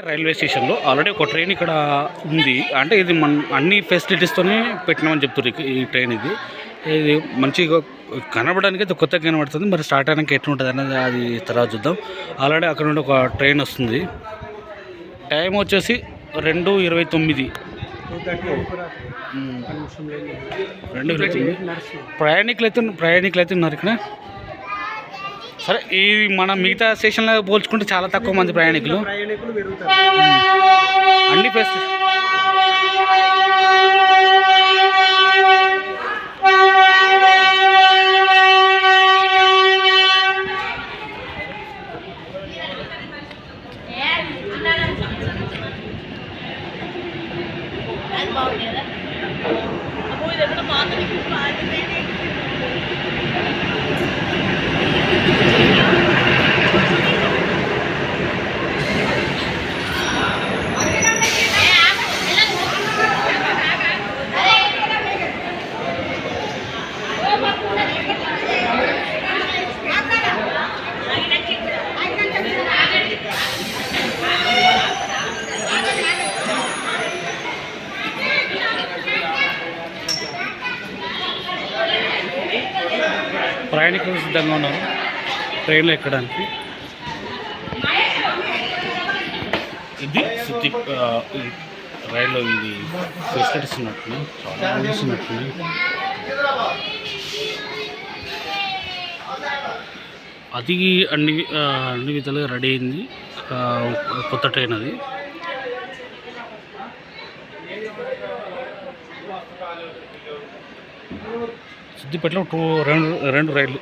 Railway స్టేషన్లో already ఒక train ఇక్కడ ఉంది. అంటే ఇది మన అన్ని ఫెసిలిటీస్తోనే పెట్టినామని చెప్తున్నారు. ఈ ట్రైన్ ఇది మంచిగా కనబడడానికి అయితే కొత్తగా కనబడుతుంది. మరి స్టార్ట్ అయినాక ఎట్లుంటుంది అనేది అది తర్వాత చూద్దాం. ఆల్రెడీ అక్కడ నుండి ఒక ట్రైన్ వస్తుంది. టైం వచ్చేసి 2:29. 2:29. ప్రయాణికులు అయితే ఉన్నారు ఇక్కడ. సరే, ఈ మన మిగతా స్టేషన్లో పోల్చుకుంటే చాలా తక్కువ మంది ప్రయాణికులు అన్ని ఫెస్ట్. ప్రయాణికులు సిద్ధంగా ఉన్నారు ట్రైన్లో ఎక్కడానికి. ఇది సిద్ధి రైల్లో ఇది ఫెసిలిటీస్ ఉన్నట్టు చాలా రూల్స్ ఉన్నట్టు. అది అన్ని విధాలుగా రెడీ అయింది. కొత్త ట్రైన్ అది. సిద్దిపేటలో రెండు రైళ్ళు